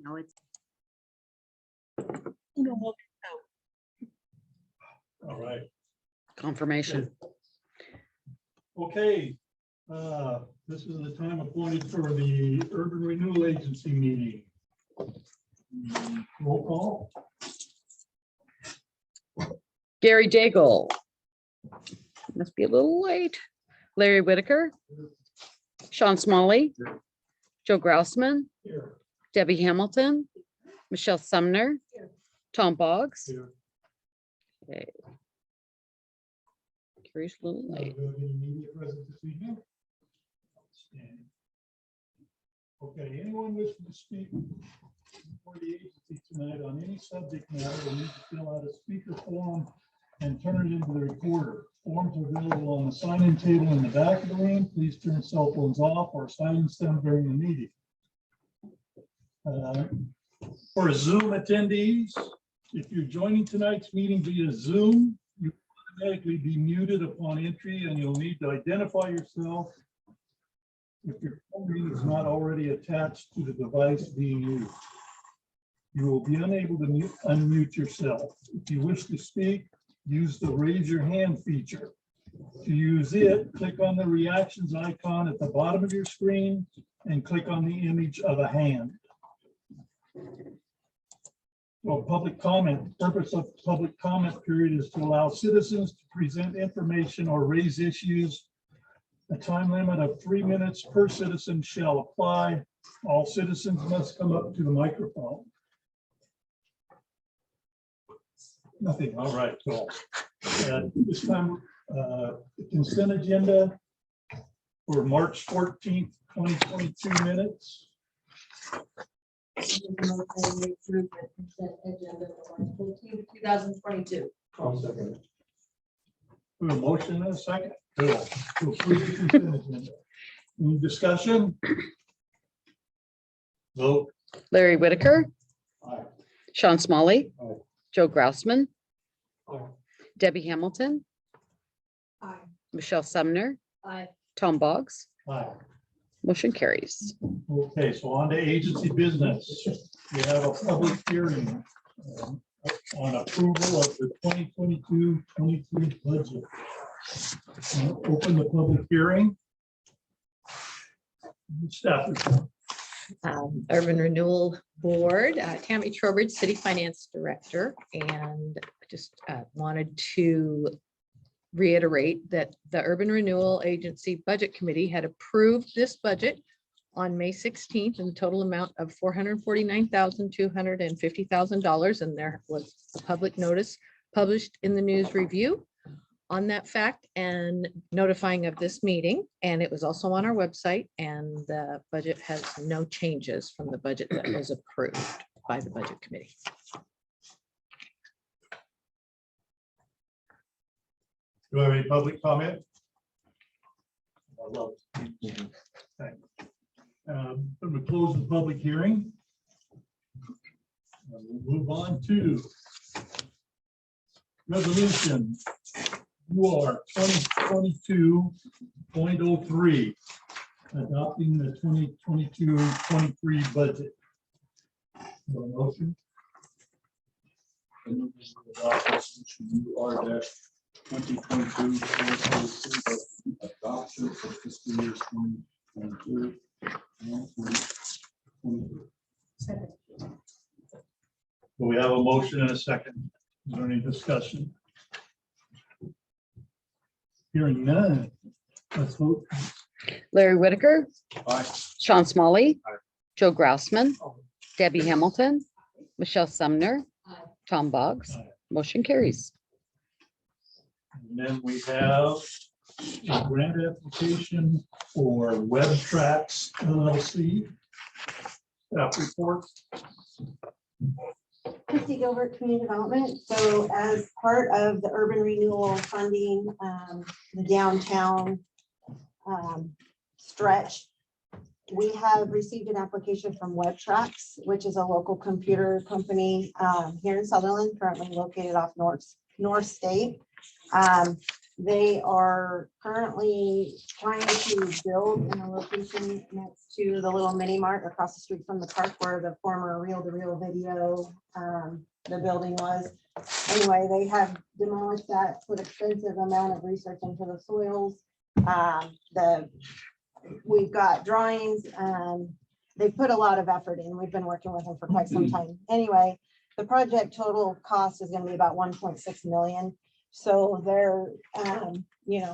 No, it's. All right. Confirmation. Okay, this is the time appointed for the Urban Renewal Agency meeting. Roll call. Gary Daigle. Must be a little late. Larry Whitaker. Sean Smalley. Joe Grousman. Here. Debbie Hamilton. Michelle Sumner. Tom Boggs. Here. Okay. Gary's a little late. Immediate present this evening. Outstanding. Okay, anyone wishing to speak before the agency tonight on any subject matter will need to fill out a speaker form and turn it into the recorder. Forms are available on the sign-in table in the back of the room. Please turn cell phones off or silence them during the meeting. For Zoom attendees, if you're joining tonight's meeting via Zoom, you will automatically be muted upon entry and you'll need to identify yourself if your phone is not already attached to the device being used. You will be unable to unmute yourself. If you wish to speak, use the raise your hand feature. To use it, click on the reactions icon at the bottom of your screen and click on the image of a hand. Well, public comment. The purpose of public comment period is to allow citizens to present information or raise issues. A time limit of 3 minutes per citizen shall apply. All citizens must come up to the microphone. Nothing. All right. So this time, the consent agenda for March 14th, 2022 minutes. 2022. I'll second it. We have a motion and a second. Bill, to approve the consent agenda. Any discussion? Vote. Larry Whitaker. Aye. Sean Smalley. Aye. Joe Grousman. Aye. Debbie Hamilton. Aye. Michelle Sumner. Aye. Tom Boggs. Aye. Motion carries. Okay, so on to agency business. We have a public hearing on approval of the 2022-23 budget. I'll open the public hearing. Staff report. Urban Renewal Board, Tammy Trowbridge, City Finance Director, and just wanted to reiterate that the Urban Renewal Agency Budget Committee had approved this budget on May 16th in the total amount of $449,250,000, and there was a public notice published in the News Review on that fact and notifying of this meeting, and it was also on our website, and the budget has no changes from the budget that was approved by the Budget Committee. Do I have any public comment? I'm going to close the public hearing. And we'll move on to resolution UR 2022.03, adopting the 2022-23 budget. No motion. UR 2022 adoption for fiscal years 2022 and 2023. We have a motion and a second. Is there any discussion? Hearing none. Let's vote. Larry Whitaker. Aye. Sean Smalley. Aye. Joe Grousman. Debbie Hamilton. Michelle Sumner. Aye. Tom Boggs. Aye. Motion carries. And then we have a grant application for Web Tracks LLC. Staff report. Christy Gilbert, Community Development. So as part of the urban renewal funding, the downtown stretch, we have received an application from Web Tracks, which is a local computer company here in Sutherland, currently located off North State. They are currently trying to build in a location next to the little mini mart across the street from the park where the former reel-to-reel video, the building was. Anyway, they have demolished that, put extensive amount of research into the soils. We've got drawings, they put a lot of effort in. We've been working with them for quite some time. Anyway, the project total cost is gonna be about 1.6 million. So there,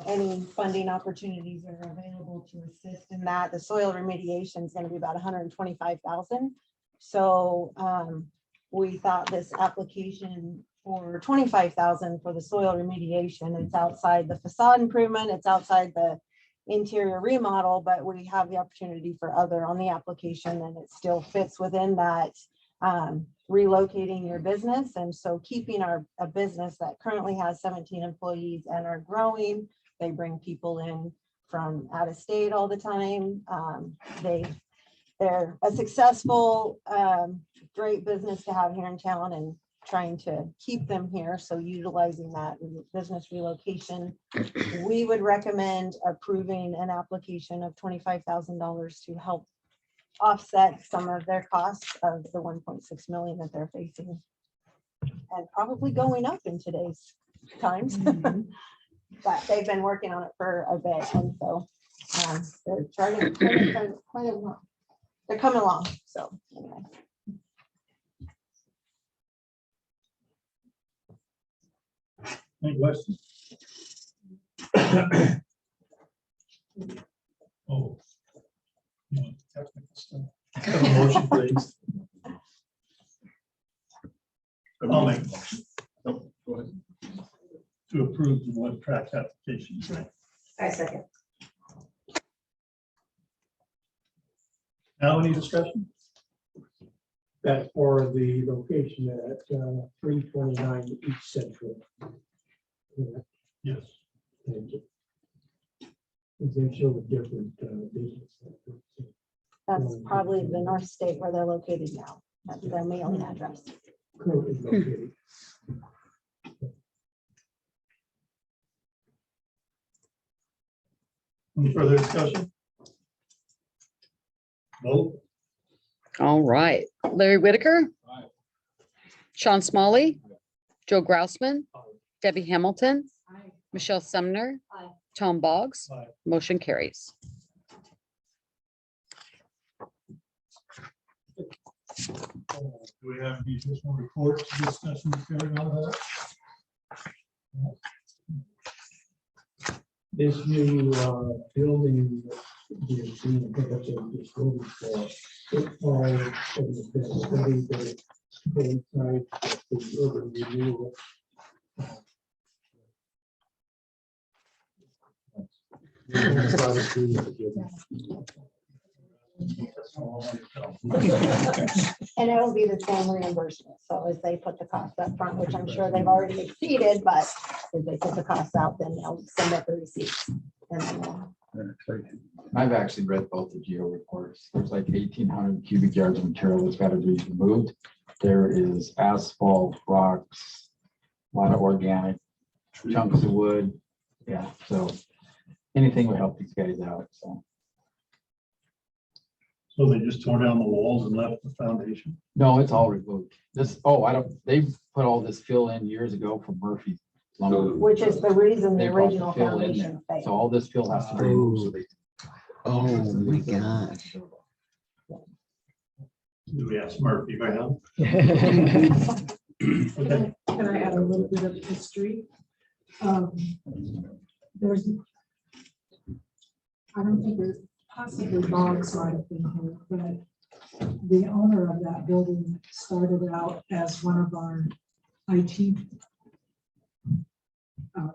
any funding opportunities are available to assist in that. The soil remediation is gonna be about 125,000. So we thought this application for 25,000 for the soil remediation, it's outside the facade improvement, it's outside the interior remodel, but we have the opportunity for other on the application, and it still fits within that relocating your business. And so keeping a business that currently has 17 employees and are growing, they bring people in from out of state all the time. They're a successful, great business to have here in town, and trying to keep them here. So utilizing that business relocation, we would recommend approving an application of $25,000 to help offset some of their costs of the 1.6 million that they're facing, and probably going up in today's times. But they've been working on it for a bit, and so they're trying quite a lot. They're coming along. So anyway. Any questions? Oh. You want technical stuff? Have a motion, please. I'll make a motion. Nope, go ahead. To approve the one track application. I second. Now, any discussion? That's for the location at 329 East Central. Yes. And they show a different business. That's probably the North State where they're located now. That's their mailing address. Currently located. Any further discussion? Vote. All right. Larry Whitaker. Aye. Sean Smalley. Joe Grousman. Debbie Hamilton. Michelle Sumner. Aye. Tom Boggs. Aye. Motion carries. Do we have any additional reports, discussion, carrying on that? This new building, this building for, it falls from the study that it coincides with the urban renewal. And it will be the same reimbursement. So as they put the cost up front, which I'm sure they've already exceeded, but if they put the cost out, then they'll submit the receipts. And then we'll- I've actually read both the geo reports. There's like 1,800 cubic yards of material that's got to be removed. There is asphalt, rocks, a lot of organic chunks of wood. Yeah, so anything would help these guys out, so. So they just tore down the walls and left the foundation? No, it's all removed. They put all this fill in years ago from Murphy lumber. Which is the reason the They brought the original fill in foundation there. failed. So all this fill has to be removed. So they. Oh, my gosh. Do we ask Murphy for help? Can I add a little bit of history? There's, I don't think there's possibly Boggs might have been here, but the owner of that building started out as one of our IT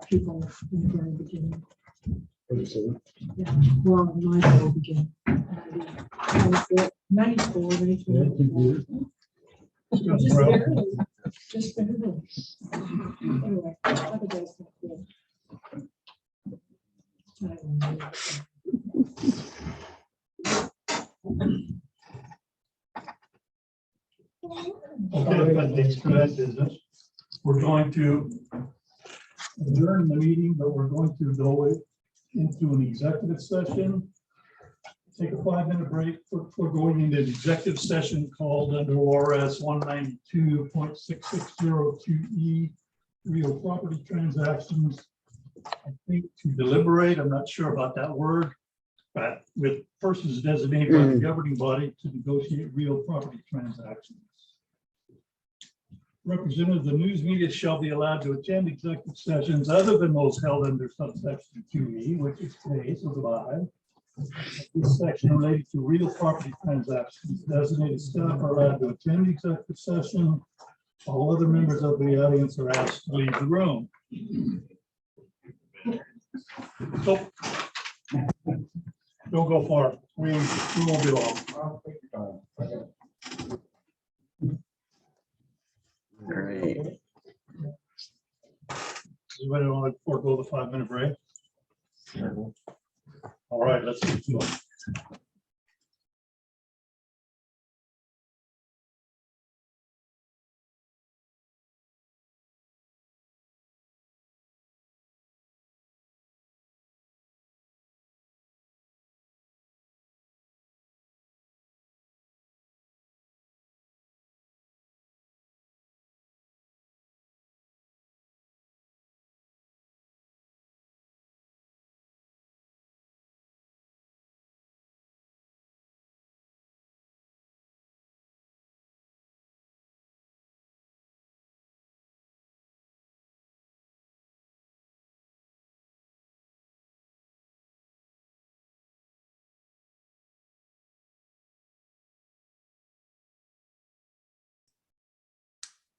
people in the very beginning. Yeah, well, in my very beginning. 94, 93. Just barely, just barely. Anyway, other guys think good. Okay, that takes to that business. We're going to adjourn the meeting, but we're going to go into an executive session. Take a 5-minute break for going into an executive session called under ORS 192.6602E, real property transactions. I think to deliberate, I'm not sure about that word, but with persons designated by the governing body to negotiate real property transactions. Representatives of the news media shall be allowed to attend executive sessions other than those held under subsection 2E, which is today's or July. This section related to real property transactions. Designated staff are allowed to attend the executive session. All other members of the audience are asked to leave the room. So, don't go far. We won't be long. All right. Does anybody want to forego the 5-minute break? All right, let's get to it.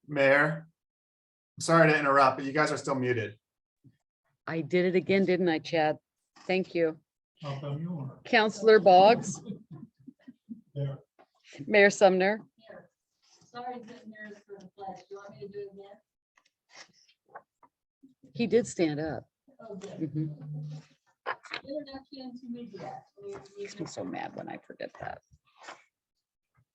Mayor, sorry to interrupt, but you guys are still muted. I did it again, didn't I, Chad? Thank you. How come you are? Counselor Boggs, There. Mayor Sumner, Sorry, there's for the flash. Do you want me to do it again? he did stand up. Oh, good. Mhm. Introduction to media. Makes me so mad when I forget that.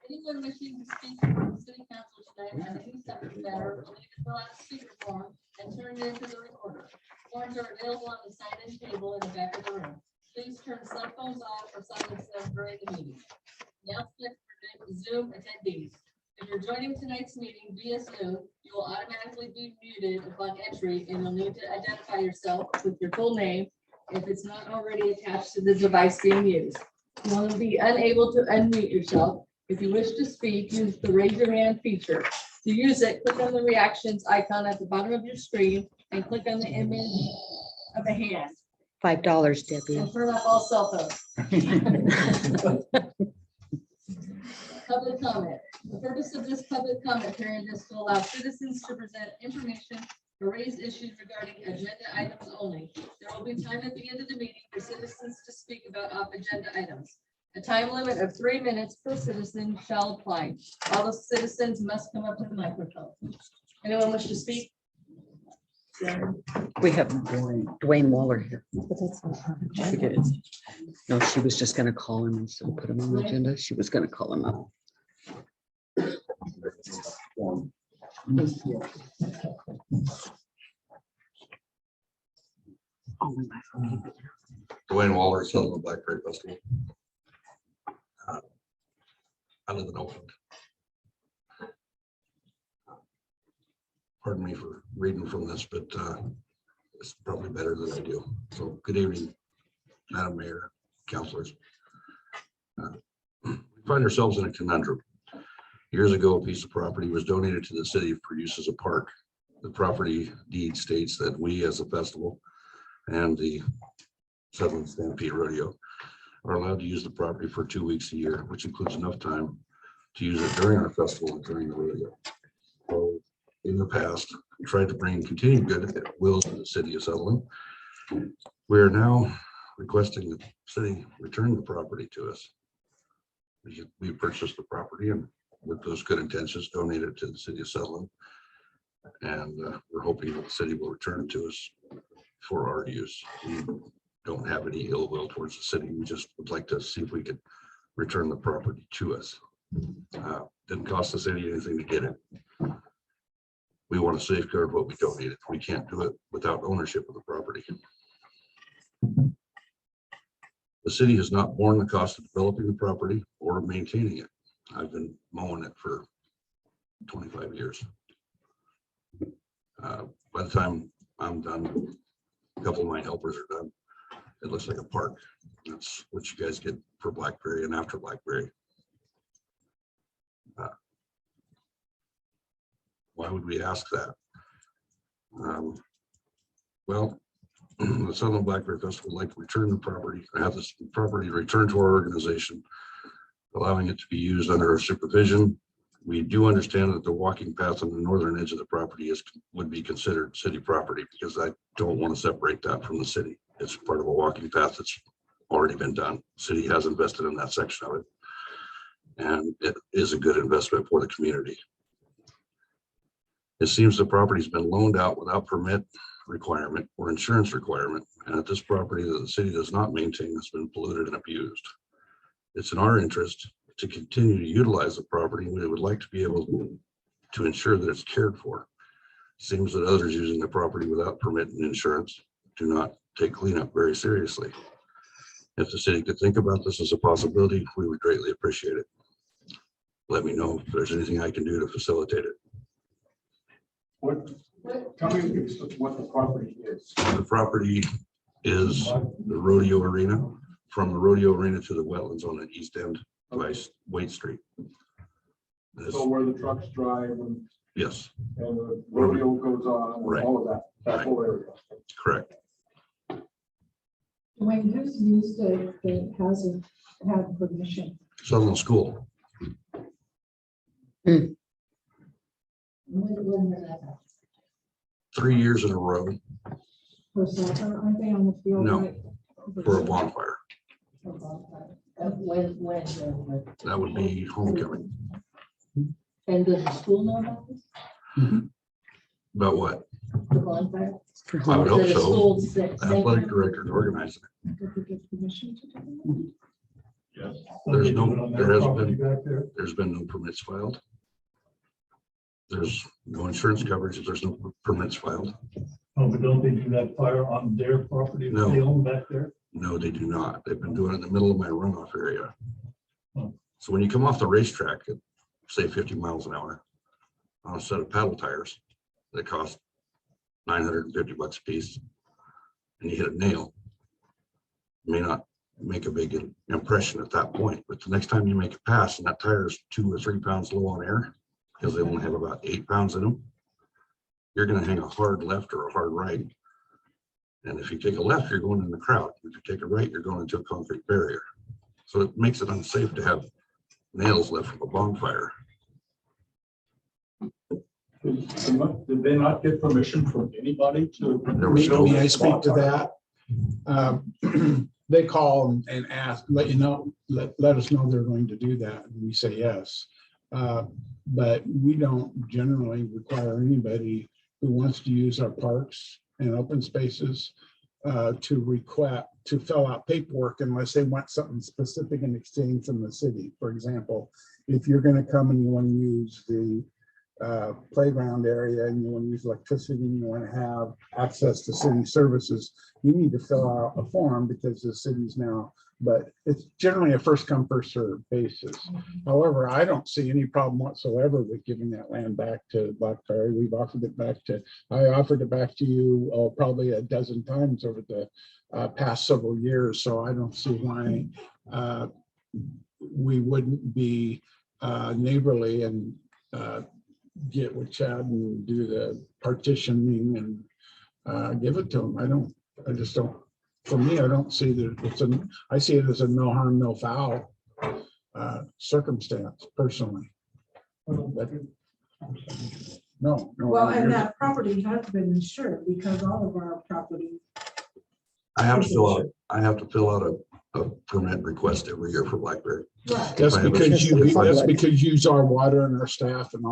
Anyone wishing to speak to the city council tonight on any subject matter, will need to fill out a speaker form and turn it into the recorder. Forms are available on the sign-in table in the back of the room. Please turn cell phones off or silence them during the meeting. Announcement for Zoom attendees. If you're joining tonight's meeting via Zoom, you will automatically be muted upon entry and you'll need to identify yourself with your full name if it's not already attached to the device being used. You will be unable to unmute yourself. If you wish to speak, use the raise your hand feature. To use it, click on the reactions icon at the bottom of your screen and click on the image of a hand $5, Debbie. and turn off all cell phones. Public comment. The purpose of this public comment period is to allow citizens to present information or raise issues regarding agenda items only. There will be time at the end of the meeting for citizens to speak about off-agenda items. A time limit of 3 minutes per citizen shall apply. All the citizens must come up to the microphone. Anyone wish to speak? We have Dwayne Waller here. She did. No, she was just gonna call him instead of put him on the agenda. She was gonna call him up. Oh, my phone. Dwayne Waller, Sutherland Blackberry Festival. I live in Oakland. Pardon me for reading from this, but it's probably better than I do. So good evening, Madam Mayor, councilors. We find ourselves in a conundrum. Years ago, a piece of property was donated to the city for use as a park. The property deed states that we as a festival and the Sutherland Stampede Rodeo are allowed to use the property for 2 weeks a year, which includes enough time to use it during our festival and during the rodeo. So in the past, we tried to bring continued goodwill to the city of Sutherland. We are now requesting the city return the property to us. We purchased the property and with those good intentions donate it to the city of Sutherland. And we're hoping that the city will return it to us for our use. We don't have any ill will towards the city. We just would like to see if we could return the property to us. Didn't cost the city anything to get it. we want to safeguard what we donated. We can't do it without ownership of the property. The city has not borne the cost of developing the property or maintaining it. I've been mowing it for 25 years. By the time I'm done, a couple of my helpers are done. It looks like a park. That's what you guys get for Blackberry and after Blackberry. Why would we ask that? Well, the Southern Blackberry Festival would like to return the property, have this property returned to our organization, allowing it to be used under our supervision. We do understand that the walking path on the northern edge of the property would be considered city property, because I don't want to separate that from the city. It's part of a walking path that's already been done. City has invested in that section of it, and it is a good investment for the community. It seems the property's been loaned out without permit requirement or insurance requirement, and at this property that the city does not maintain has been polluted and abused. It's in our interest to continue to utilize the property. We would like to be able to ensure that it's cared for. Seems that others using the property without permit and insurance do not take cleanup very seriously. If the city could think about this as a possibility, we would greatly appreciate it. Let me know if there's anything I can do to facilitate it. Tell me what the property is. The property is the rodeo arena. From the rodeo arena to the wetlands on the east end by Wade Street. So where the trucks drive and Yes, the rodeo goes on, Right. and all of that whole area. correct. Dwayne, who's used it that hasn't had permission? Sutherland School. When was that? 3 years in a row For soccer, aren't they on the field? No, right? for a bonfire. When? That would be homecoming. And does the school know about this? About what? The bonfire? I would hope Is it a so. school Athletic director to organize it. Did they get permission to do Yes. There's no- Put it on there their hasn't property been- back there. There's been no permits filed. There's no insurance coverage if there's no permits filed. Oh, but don't they do that fire on their property that No. they own back there? No, they do not. They've been doing it in the middle of my runoff area. Oh. So when you come off the racetrack at, say, 50 miles an hour on a set of paddle tires that cost $950 a piece, and you hit a nail, it may not make a big impression at that point, but the next time you make a pass and that tire is 2 or 3 pounds low on air, because they only have about 8 pounds in them, you're going to hang a hard left or a hard right. And if you take a left, you're going in the crowd. If you take a right, you're going into a concrete barrier. So it makes it unsafe to have nails left from a bonfire. Did they not get permission from anybody to? There was no- May I speak to that? They call and ask, let us know they're going to do that, and we say yes. But we don't generally require anybody who wants to use our parks and open spaces to fill out paperwork unless they want something specific in exchange from the city. For example, if you're going to come and you want to use the playground area and you want to use electricity and you want to have access to city services, you need to fill out a form because the city's now, but it's generally a first come, first served basis. However, I don't see any problem whatsoever with giving that land back to Blackberry. We've offered it back to, I offered it back to you probably a dozen times over the past several years. So I don't see why we wouldn't be neighborly and get with Chad and do the partitioning and give it to him. I just don't, for me, I don't see that I see it as a no harm, no foul circumstance personally. But no. Well, and that property has been insured because all of our property. I have to fill out a permit request every year for Blackberry. Right. That's If I have a- because you use our water and our staff and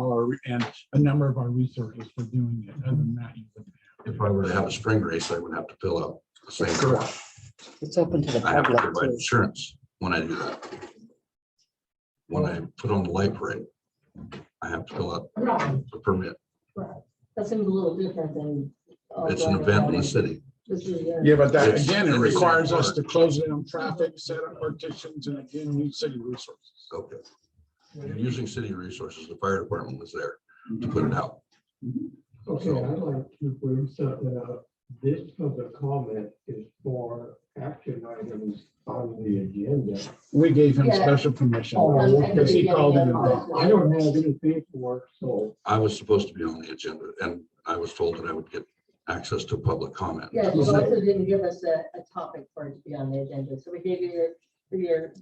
and a number of our resources for doing it. Other than that, you wouldn't have. If I were to have a spring race, I would have to fill out the same form. Correct. It's open to the I have to public provide too. insurance when I do that. When I put on the light parade, I have to fill out Right, a permit. right. That seems a little different than. It's an event in the city. Yeah, but that, It's- again, it it's- requires us to close down traffic, set up partitions, and again, use city resources. Okay. You're using city resources. The fire department was there to put it out. Okay, I'd like to bring something up. This public comment is for action items on the agenda. We gave him Yeah. special permission Oh, because he called in. I don't have any paperwork, so. I was supposed to be on the agenda and I was told that I would get access to public comment. Yeah, you also didn't give us a topic for it to be on the agenda, so we gave you your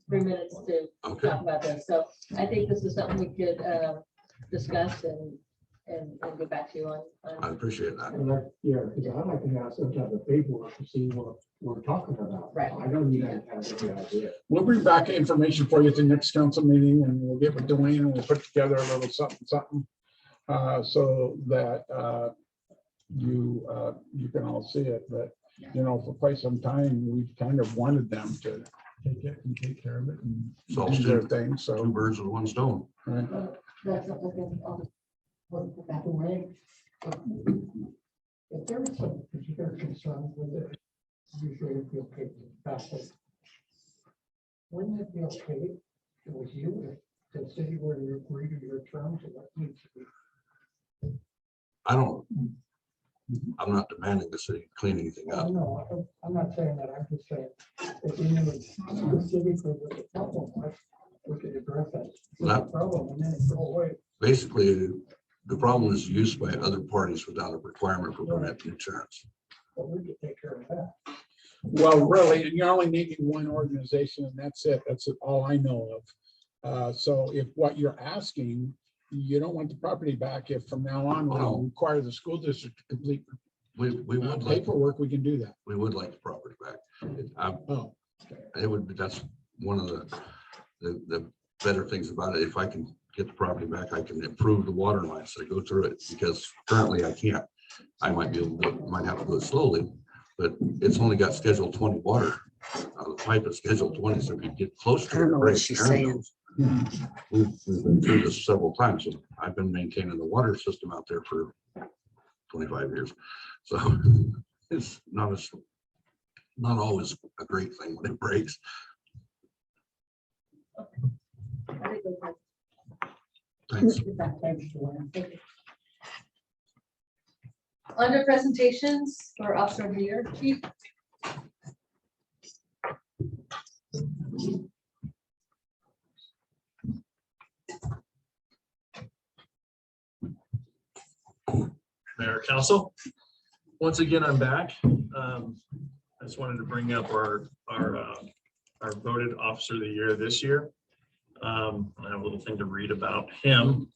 3 minutes to Okay, talk about this. So I think this is something we could discuss and get back to you on. I appreciate that. Yeah, because I'd like to have some type of paperwork to see what we're talking about. Right. I don't even have any idea. We'll bring back information for you at the next council meeting and we'll get with Dwayne and we'll put together a little something, so that, you can all see it, but, for quite some time, we've kind of wanted them to take it and take care of it and Solves do their two thing, so. birds with one stone. Right. That's something I'll just put back away. If there was some particular concern with it, usually if you take it back, wouldn't it be okay if it was you, if the city were to agree to your terms and what needs to be? I'm not demanding the city clean anything up. No, I'm not saying that, I'm just saying, if we knew specifically what the problem was, we could address that That- problem and then go away. Basically, the problem is used by other parties without a requirement for permit and insurance. But we could take care of that. Well, really, you're only needing one organization and that's it. That's all I know of. So if what you're asking, you don't want the property back, if from now on, we'll require the school district to complete We would like, paperwork, we can do that. we would like the property back. Oh, It would be, that's one of the better things about it. If I can get the property back, I can improve the water lines that go through it, because currently I can't. I might be able to, might have to do it slowly, but it's only got Schedule 20 water. The pipe is Schedule 20, so if you get close to I don't it, know what break. she's Aaron saying. knows. We've been through this several times, and I've been maintaining the water system out there for 25 years. So it's not always a great thing when it breaks. Thanks. Under presentations for Officer of the Year, Chief. Mayor, Council. Once again, I'm back. I just wanted to bring up our voted Officer of the Year this year. I have a little thing to read about him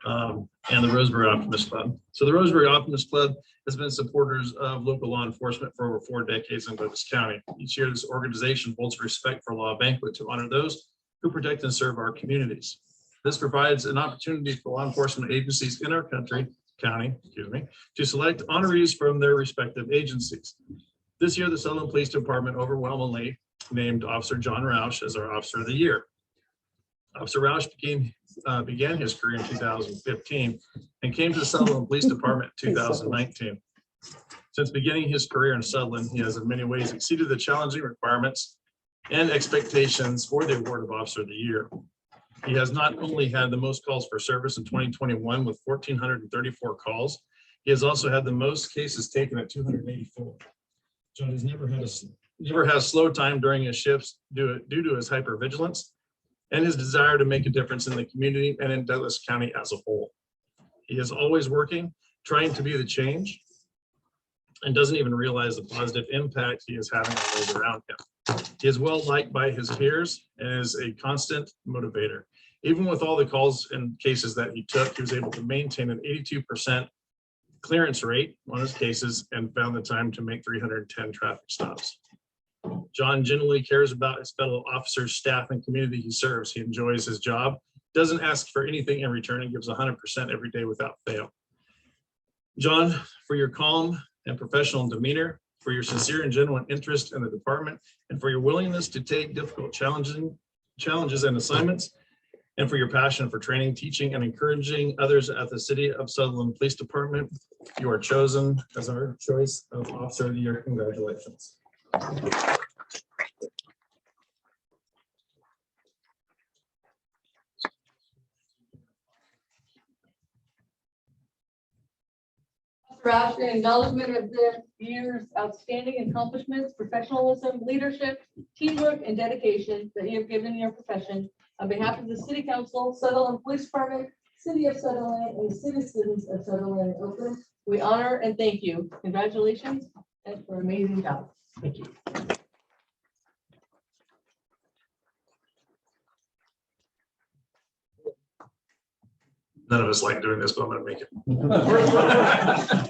and the Roseberry Optimist Club. So the Roseberry Optimist Club has been supporters of local law enforcement for over 4 decades in Douglas County. Each year, this organization holds a respect for law banquet to honor those who protect and serve our communities. This provides an opportunity for law enforcement agencies in our county, to select honorees from their respective agencies. This year, the Sutherland Police Department overwhelmingly named Officer John Roush as our Officer of the Year. Officer Roush began his career in 2015 and came to the Sutherland Police Department in 2019. Since beginning his career in Sutherland, he has in many ways exceeded the challenging requirements and expectations for the award of Officer of the Year. He has not only had the most calls for service in 2021 with 1,434 calls, he has also had the most cases taken at 284. John has never had a slow time during his shifts due to his hypervigilance and his desire to make a difference in the community and in Douglas County as a whole. He is always working, trying to be the change, and doesn't even realize the positive impact he is having on those around him. He is well liked by his peers and is a constant motivator. Even with all the calls and cases that he took, he was able to maintain an 82% clearance rate on his cases and found the time to make 310 traffic stops. John genuinely cares about his fellow officers, staff, and community he serves. He enjoys his job, doesn't ask for anything in return, and gives 100% every day without fail. John, for your calm and professional demeanor, for your sincere and genuine interest in the department, and for your willingness to take difficult challenges and assignments, and for your passion for training, teaching, and encouraging others at the City of Sutherland Police Department. You are chosen as our choice of Officer of the Year. Congratulations. Ralph, in acknowledgement of the year's outstanding accomplishments, professionalism, leadership, teamwork, and dedication that you have given your profession, on behalf of the City Council, Sutherland Police Department, City of Sutherland, and citizens of Sutherland and Oakland, we honor and thank you. Congratulations and for an amazing job. Thank you. None of us like doing this, but I'm gonna make it.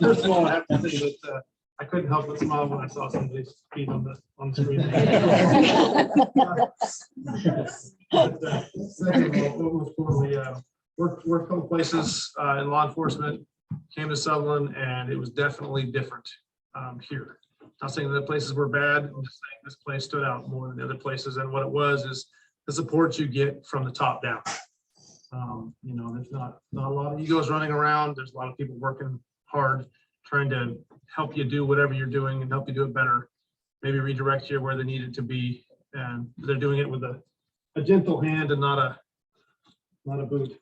First of all, I have to say that I couldn't help but smile when I saw somebody's feet on the screen. Second of all, it was cool. We worked a couple places in law enforcement, came to Sutherland, and it was definitely different here. Not saying that the places were bad, I'm just saying this place stood out more than the other places, and what it was is the support you get from the top down. You know, there's not a lot of egos running around. There's a lot of people working hard, trying to help you do whatever you're doing and help you do it better. Maybe redirect you where they needed to be, and they're doing it with a gentle hand and not a boot.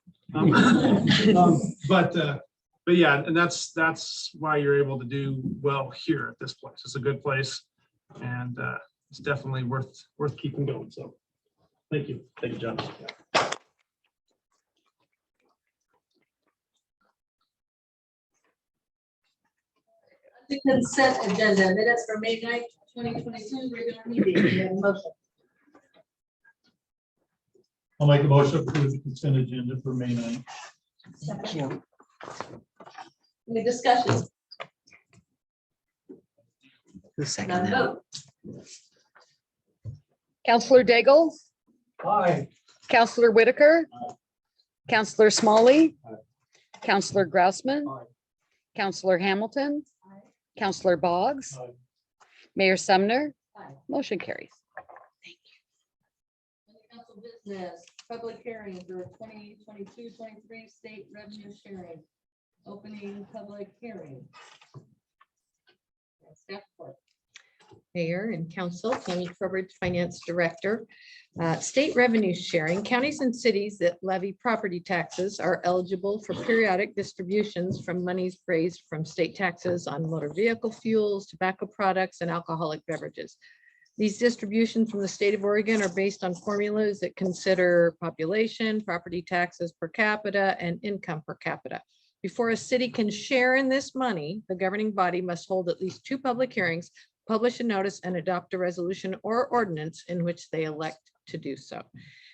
But yeah, and that's why you're able to do well here at this place. It's a good place, and it's definitely worth keeping going. So, thank you, John. The consent agenda, minutes for May 9th, 2022, regular meeting. We have a motion. I'll make a motion to approve the consent agenda for May 9th. Thank you. Any discussion? Who None seconded that? vote. Counselor Daigle, Aye. Counselor Whitaker, Counselor Smalley, Counselor Grousman, Aye. Counselor Hamilton, Aye. Counselor Boggs, Aye. Mayor Sumner, Aye. motion carries. Council business, public hearing for 2022-23 state revenue sharing. Opening public hearing. Staff report. Mayor and Council, Tammy Trowbridge, Finance Director. State revenue sharing, counties and cities that levy property taxes are eligible for periodic distributions from monies raised from state taxes on motor vehicle fuels, tobacco products, and alcoholic beverages. These distributions from the state of Oregon are based on formulas that consider population, property taxes per capita, and income per capita. Before a city can share in this money, the governing body must hold at least 2 public hearings, publish a notice, and adopt a resolution or ordinance in which they elect to do so.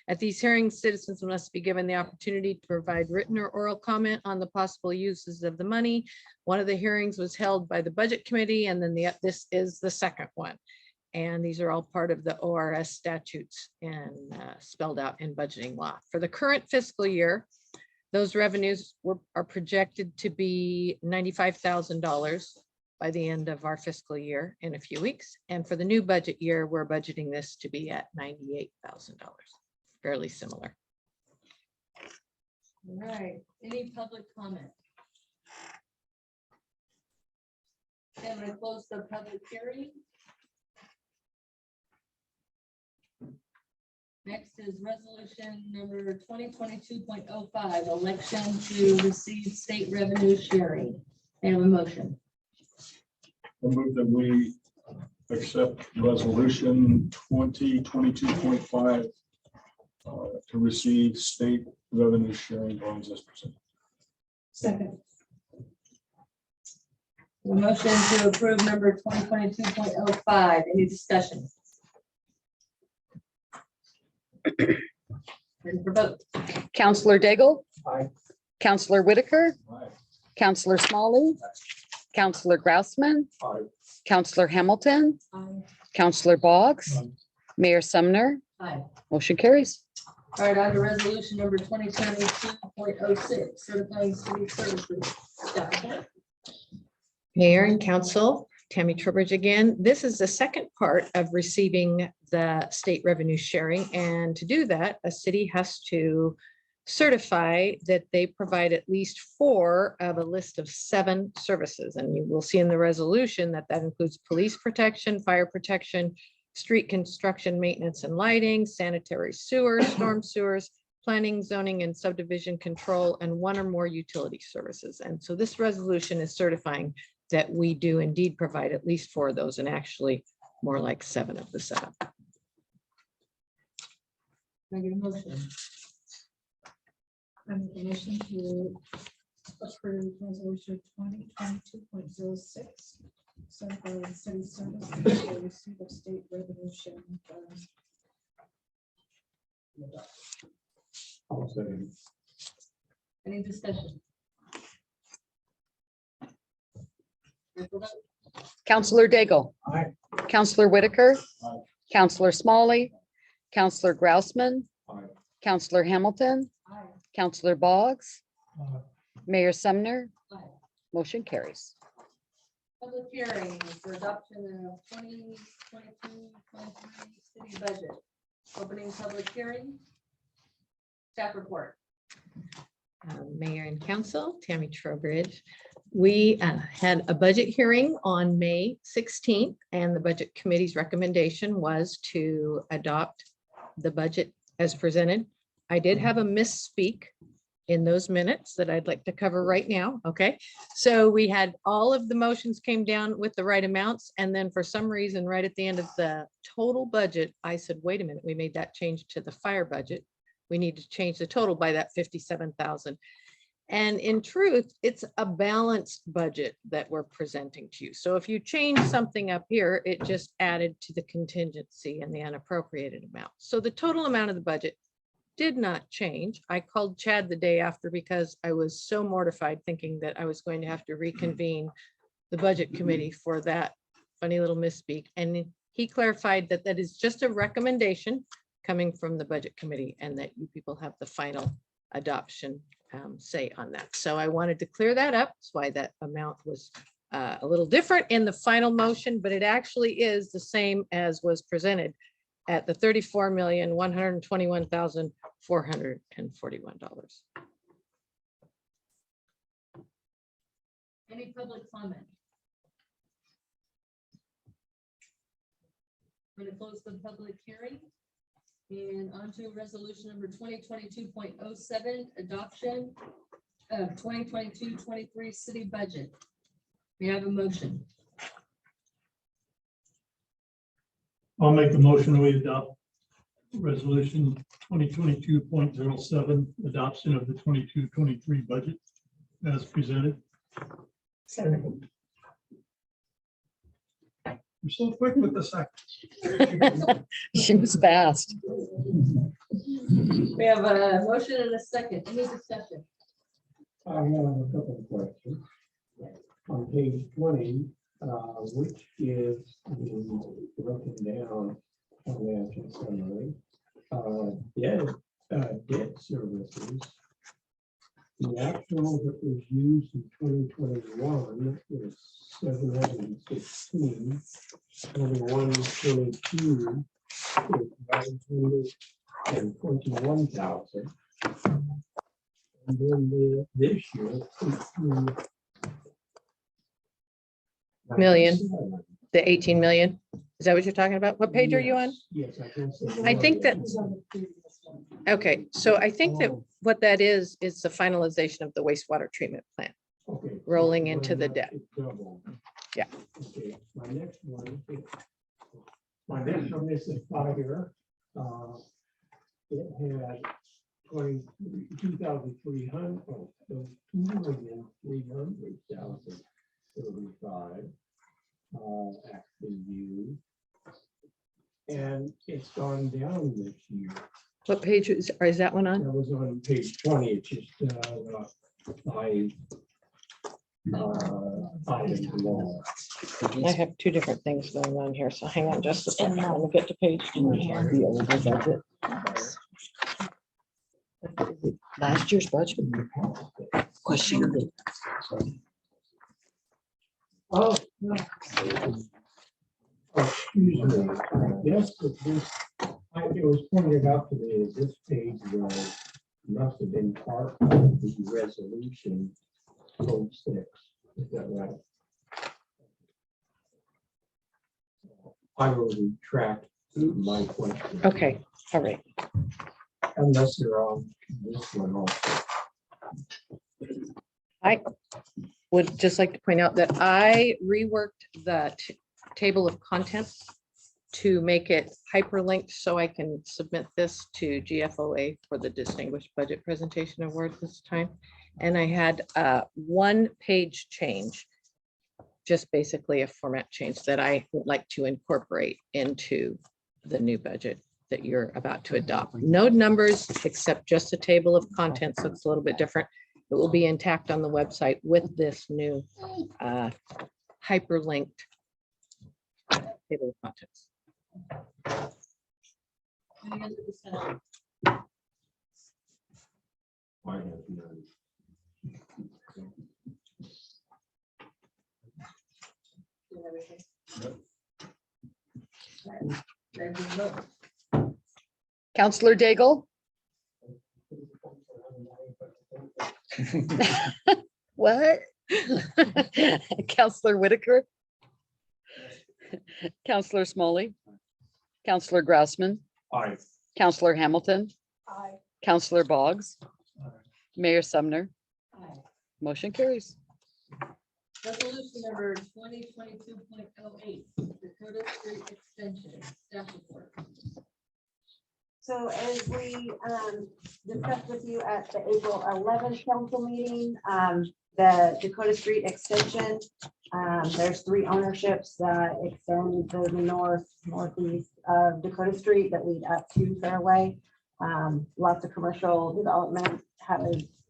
At these hearings, citizens must be given the opportunity to provide written or oral comment on the possible uses of the money. One of the hearings was held by the Budget Committee, and then this is the second one. And these are all part of the ORS statutes and spelled out in budgeting law. For the current fiscal year, those revenues are projected to be $95,000 by the end of our fiscal year in a few weeks. And for the new budget year, we're budgeting this to be at $98,000, fairly similar. All right, any public comment? I'm going to close the public hearing. Next is resolution number 2022.05, election to receive state revenue sharing. I have a motion. I move that we accept resolution 2022.5 to receive state revenue sharing bonds as presented. Second. A motion to approve number 2022.05. Any discussion? Ready for vote. Counselor Daigle, Aye. Counselor Whitaker, Aye. Counselor Smalley, Counselor Grousman, Aye. Counselor Hamilton, Aye. Counselor Boggs, Aye. Mayor Sumner, Aye. motion carries. All right, on to resolution number 2022.06, certifying city services. Staff report. Mayor and Council, Tammy Trowbridge again. This is the second part of receiving the state revenue sharing. And to do that, a city has to certify that they provide at least 4 of a list of 7 services. And you will see in the resolution that that includes police protection, fire protection, street construction, maintenance and lighting, sanitary sewers, storm sewers, planning, zoning and subdivision control, and 1 or more utility services. And so this resolution is certifying that we do indeed provide at least 4 of those, and actually more like 7 of the 7. Can I get a motion? I make a motion to approve resolution 2022.06. Certifying city service for receipt of state revenue sharing funds. Any discussion? Counselor Daigle. Aye. Counselor Whitaker. Aye. Counselor Smalley. Counselor Grousman. Aye. Counselor Hamilton. Aye. Counselor Boggs. Aye. Mayor Sumner. Aye. Motion carries. Public hearing for adoption of 2022-23 city budget. Opening public hearing. Staff report. Mayor and Council, Tammy Trowbridge. We had a budget hearing on May 16th, and the Budget Committee's recommendation was to adopt the budget as presented. I did have a misspeak in those minutes that I'd like to cover right now. Okay, so we had all of the motions came down with the right amounts, and then for some reason, right at the end of the total budget, I said, wait a minute, we made that change to the fire budget. We need to change the total by that 57,000. And in truth, it's a balanced budget that we're presenting to you. So if you change something up here, it just added to the contingency and the unappropriated amount. So the total amount of the budget did not change. I called Chad the day after because I was so mortified thinking that I was going to have to reconvene the budget committee for that funny little misspeak. And he clarified that that is just a recommendation coming from the budget committee, and that you people have the final adoption say on that. So I wanted to clear that up. That's why that amount was a little different in the final motion, but it actually is the same as was presented at the $34,121,441. Any public comment? I'm going to close the public hearing. And on to resolution number 2022.07, adoption of 2022-23 city budget. We have a motion. I'll make a motion, we adopt resolution 2022.07, adoption of the 22-23 budget as presented. Second. You're so quick with the second. She was fast. We have a motion and a second. Any discussion? I have a couple of questions. On page 20, which is broken down financial summary, debt services. The actual that was used in 2021 is 716, 2122 is 921,000. And then this year, 18 Million. The 18 million. Is that what you're talking about? What page are you on? Yes, I can see. I think that, okay, so I think that what that is the finalization of the wastewater treatment plant Okay. rolling into the debt. Yeah. Okay, my next one is fire. It had 2,300, oh, 2,300,035 actually used. And it's gone down this year. What page is that one on? That was on page 20, it's just five items long. I have 2 different things going on here, so hang on just a second. Let me get to page 20 here. The older budget. Last year's budget. Question. Oh, no. Oh, excuse me, I guess that this, it was pointed out to me, that this page was must have been part of the resolution code 6. Is that right? I will retract my question. Okay, all right. Unless you're on this one also. I would just like to point out that I reworked the table of contents to make it hyperlinked so I can submit this to GFOA for the Distinguished Budget Presentation Award this time. And I had a one-page change, just basically a format change that I would like to incorporate into the new budget that you're about to adopt. No numbers, except just a table of contents. So it's a little bit different. It will be intact on the website with this new hyperlinked table of contents. Any other discussion? Do you have anything? Ready to vote? Counselor Daigle? What? Counselor Whitaker? Counselor Smalley? Counselor Grossman? Aye. Counselor Hamilton? Aye. Counselor Boggs? Mayor Sumner? Aye. Motion carries. Resolution number 2022.08, Dakota Street Extension, staff report. So as we discussed with you at the April 11th council meeting, the Dakota Street extension, there's 3 ownerships that extend to the northeast of Dakota Street that lead up to Fairway. Lots of commercial development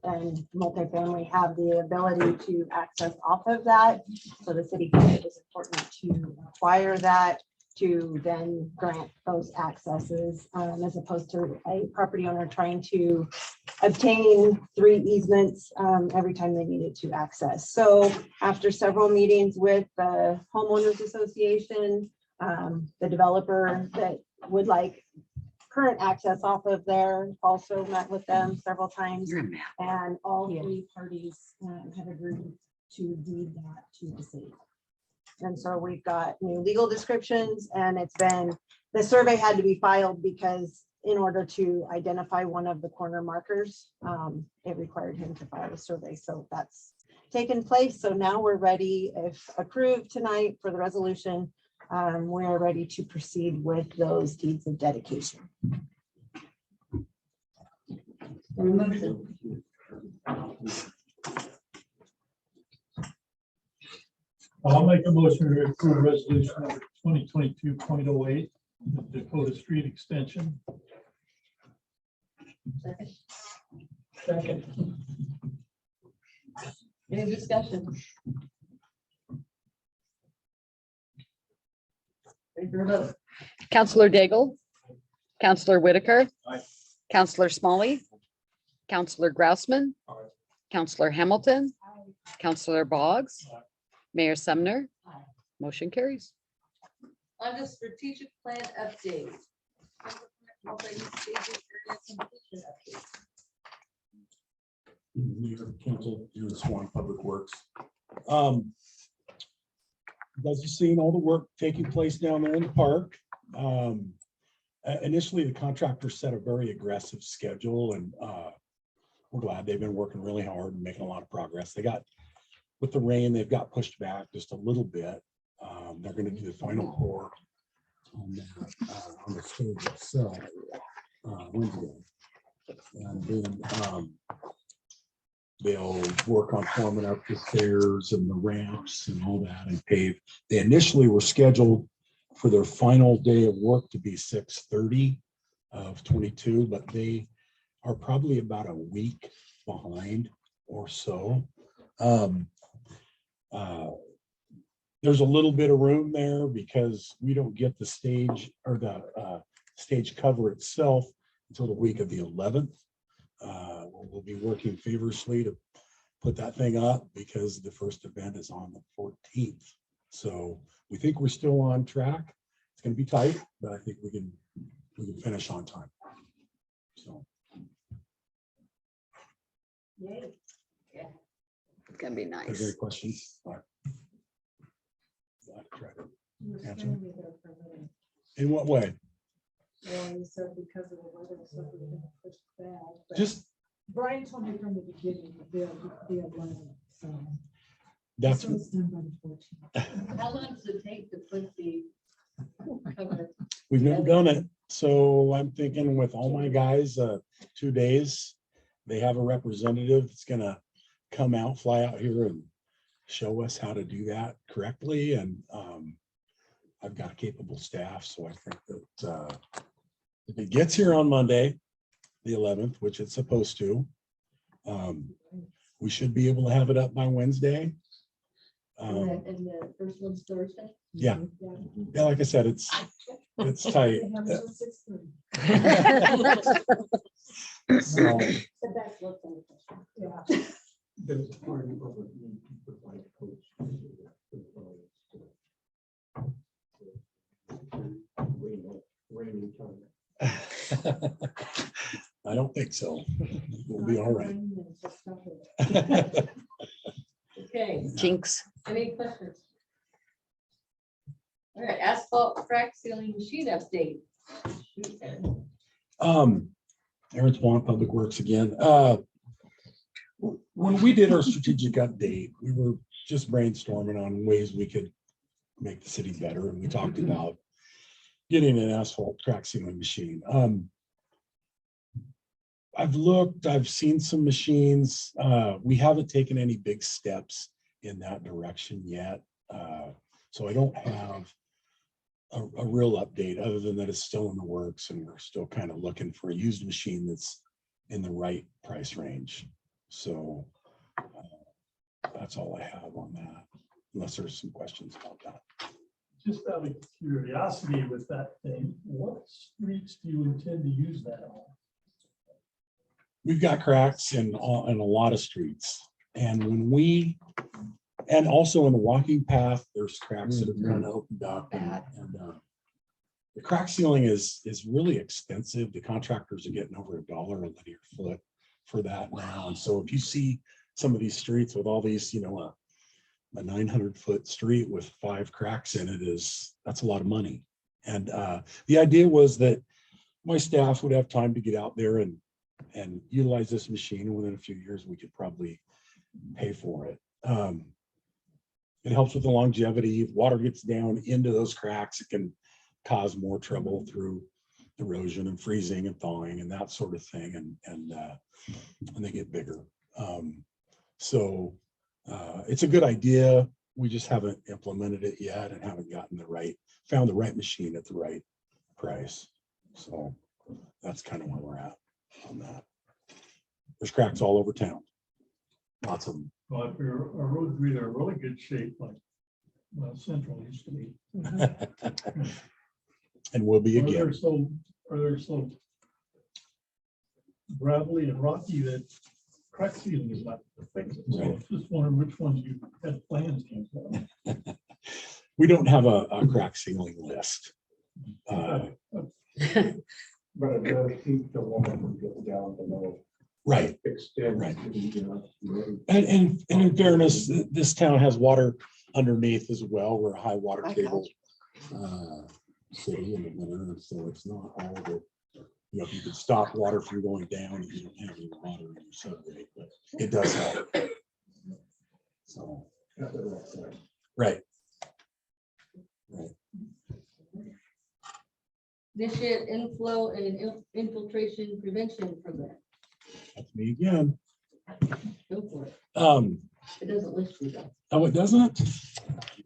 and multifamily have the ability to access off of that. So the city felt it was important to acquire that, to then grant those accesses, as opposed to a property owner trying to obtain 3 easements every time they needed to access. So after several meetings with the homeowners association, the developer that would like current access off of there also met with them several times, and all 3 parties have agreed to deed that to the city. And so we've got new legal descriptions, and the survey had to be filed because in order to identify one of the corner markers, it required him to file a survey. So that's taken place. So now we're ready, if approved tonight for the resolution, we are ready to proceed with those deeds of dedication. I'll make a motion to approve resolution number 2022.08, the Dakota Street extension. Second. Any discussion? Ready for a vote? Counselor Daigle? Counselor Whitaker? Aye. Counselor Smalley? Counselor Grousman? Counselor Hamilton? Counselor Boggs? Mayor Sumner? Motion carries. On the strategic plan update. Multi-use stages area completion update. Mayor, Council, here in Swan Public Works. You guys have seen all the work taking place down there in the park. Initially, the contractor set a very aggressive schedule, and we're glad they've been working really hard and making a lot of progress. They got, with the rain, they've got pushed back just a little bit. They're going to do the final pour on that, on the stage itself Wednesday. And then they'll work on forming up the stairs and the ramps and all that and pave. They initially were scheduled for their final day of work to be 6/30 of 22, but they are probably about a week behind or so. There's a little bit of room there because we don't get the stage or the stage cover itself until the week of the 11th. We'll be working feverishly to put that thing up because the first event is on the 14th. So we think we're still on track. It's going to be tight, but I think we can finish on time. So Yay. It's gonna be Is there nice. any questions? All right. I'll try to We're just Answer. gonna be there for a minute. In what way? Well, you said because of the weather, and stuff, we're gonna push back. but Just, Brian told me from the beginning, that they'll be running, so. that's, So it's done by the 14th. How long does it take to put the cover? we've never done it. So I'm thinking with all my guys, 2 days, they have a representative that's gonna come out, fly out here and show us how to do that correctly. And I've got a capable staff, so I think that if it gets here on Monday, the 11th, which it's supposed to, we should be able to have it up by Wednesday. And the first one's Thursday? Yeah, yeah, like I said, it's tight. They have it till 6:30. So, The best look on the Yeah. There's a party over at the provide coach. Raining time. I don't think so. We'll be all right. Okay, Jinx. any questions? All right, asphalt crack sealing machine update. Shoot, Aaron. Aaron Swan, Public Works again. When we did our strategic update, we were just brainstorming on ways we could make the city better, and we talked about getting an asphalt crack sealing machine. I've looked, I've seen some machines. We haven't taken any big steps in that direction yet. So I don't have a real update other than that it's still in the works and we're still kind of looking for a used machine that's in the right price range. So that's all I have on that, unless there's some questions about that. Just out of curiosity with that thing, what streets do you intend to use that on? We've got cracks in a lot of streets. And and also in the walking path, there's cracks that have kind of opened up. And the crack sealing is really expensive. The contractors are getting over $1 a linear foot for that now. And so if you see some of these streets with all these, a 900-foot street with 5 cracks in it, that's a lot of money. And the idea was that my staff would have time to get out there and utilize this machine. And within a few years, we could probably pay for it. It helps with the longevity. If water gets down into those cracks, it can cause more trouble through erosion and freezing and thawing and that sort of thing. And they get bigger. So it's a good idea. We just haven't implemented it yet and haven't found the right machine at the right price. So that's kind of where we're at on that. There's cracks all over town. Lots of them. Well, if our roads are in really good shape, like Central used to be. And will be again. Are there so gravelly and rocky that crack sealing is not the fix. So I was just wondering which ones you had plans to. We don't have a crack sealing list. But it does keep the woman from getting down below. Right. Extend. Right. Right. And in fairness, this town has water underneath as well. We're a high water table city in the winter, and so it's not all the, if you could stop water from going down, you don't have any water in your subgrade, but it does help. So, right. Initiate inflow and infiltration prevention program. That's me again. Go for it. It doesn't list you though. Oh, it doesn't?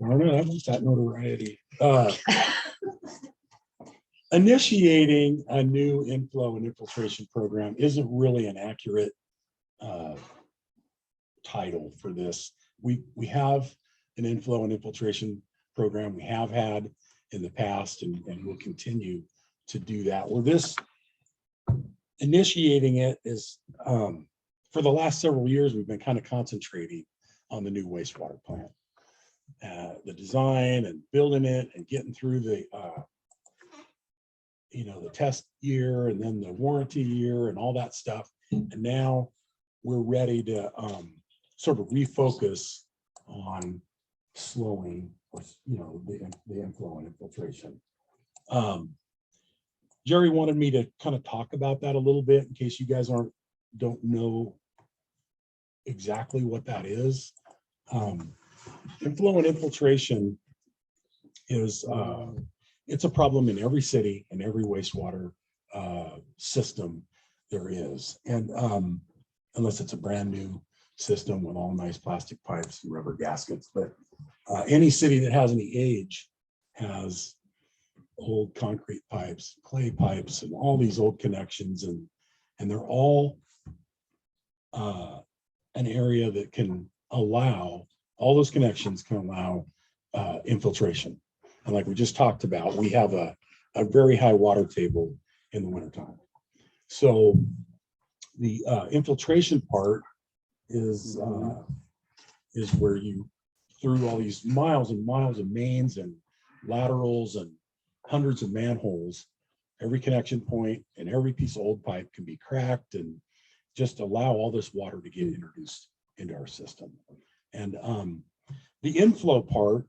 I don't know, that's that notoriety. Initiating a new inflow and infiltration program isn't really an accurate title for this. We have an inflow and infiltration program we have had in the past and will continue to do that. Well, this initiating it is for the last several years, we've been kind of concentrating on the new wastewater plant. The design and building it and getting through the the test year and then the warranty year and all that stuff. And now we're ready to sort of refocus on slowing, or, the inflow and infiltration. Jerry wanted me to kind of talk about that a little bit in case you guys don't know exactly what that is. Inflow and infiltration is it's a problem in every city and every wastewater system there is, and unless it's a brand new system with all nice plastic pipes and rubber gaskets. But any city that has any age has old concrete pipes, clay pipes, and all these old connections, and they're all an area that can allow, all those connections can allow infiltration. And like we just talked about, we have a very high water table in the wintertime. So the infiltration part is where you, through all these miles and miles of mains and laterals and hundreds of manholes, every connection point and every piece of old pipe can be cracked and just allow all this water to get introduced into our system. And the inflow part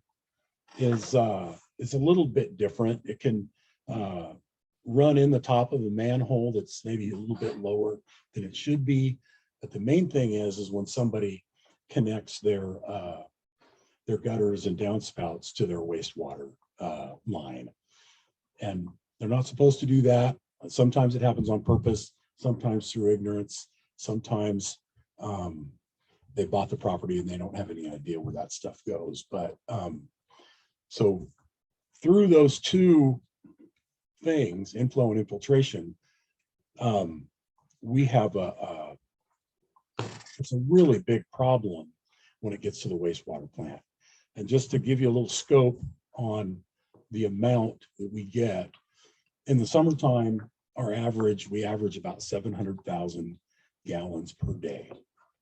is a little bit different. It can run in the top of a manhole that's maybe a little bit lower than it should be. But the main thing is when somebody connects their gutters and downspouts to their wastewater line. And they're not supposed to do that. Sometimes it happens on purpose, sometimes through ignorance, sometimes they bought the property and they don't have any idea where that stuff goes. But so through those two things, inflow and infiltration, we have it's a really big problem when it gets to the wastewater plant. And just to give you a little scope on the amount that we get, in the summertime, we average about 700,000 gallons per day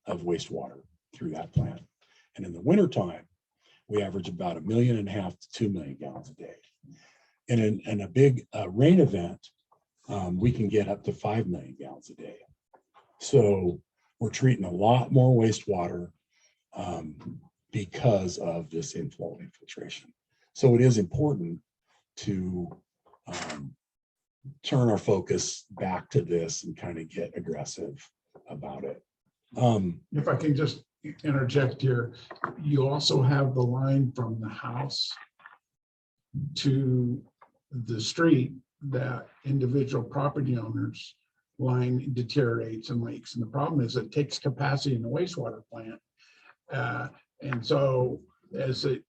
of wastewater through that plant. And in the wintertime, we average about 1.5 million to 2 million gallons a day. And in a big rain event, we can get up to 5 million gallons a day. So we're treating a lot more wastewater because of this inflow and infiltration. So it is important to turn our focus back to this and kind of get aggressive about it. If I can just interject here, you also have the line from the house to the street that individual property owners line deteriorates and leaks. And the problem is it takes capacity in the wastewater plant. And so as it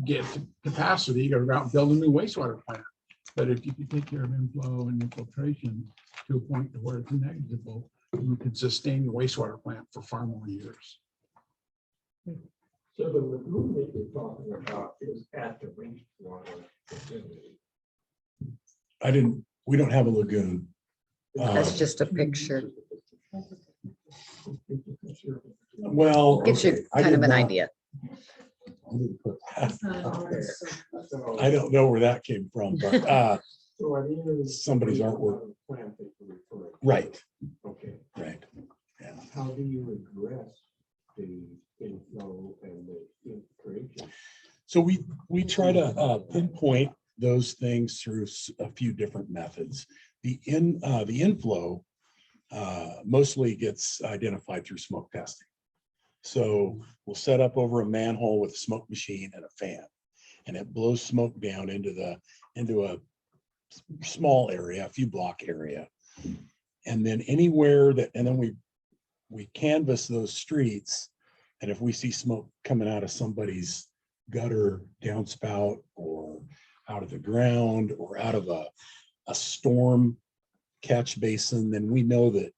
gets capacity, you gotta go out and build a new wastewater plant. But if you can take care of inflow and infiltration to a point to where it's negligible, you can sustain the wastewater plant for far more years. So the lagoon that you're talking about is at the wastewater facility. We don't have a lagoon. That's just a picture. Well, Gives you kind of an idea. I don't know where that came from, but So it is somebody's artwork. plant that you're referring to. Right, Okay. right. Yeah. How do you address the inflow and the infiltration? So we try to pinpoint those things through a few different methods. The inflow mostly gets identified through smoke testing. So we'll set up over a manhole with a smoke machine and a fan, and it blows smoke down into a small area, a few block area. And then we canvass those streets. And if we see smoke coming out of somebody's gutter, downspout, or out of the ground, or out of a storm catch basin, then we know that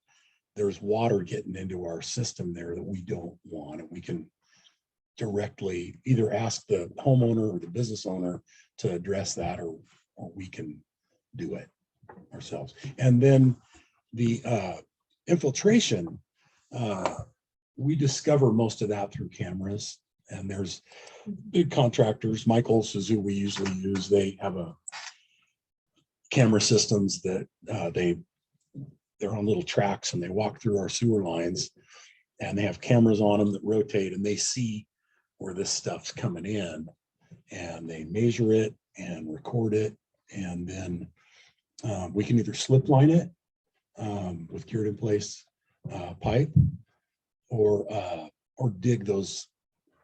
there's water getting into our system there that we don't want. And we can directly either ask the homeowner or the business owner to address that, or we can do it ourselves. And then the infiltration, we discover most of that through cameras. And there's big contractors, Michael's is who we usually use. They have camera systems that they're on little tracks, and they walk through our sewer lines And they have cameras on them that rotate and they see where this stuff's coming in. And they measure it and record it. And then we can either slip line it with cured in place pipe or dig those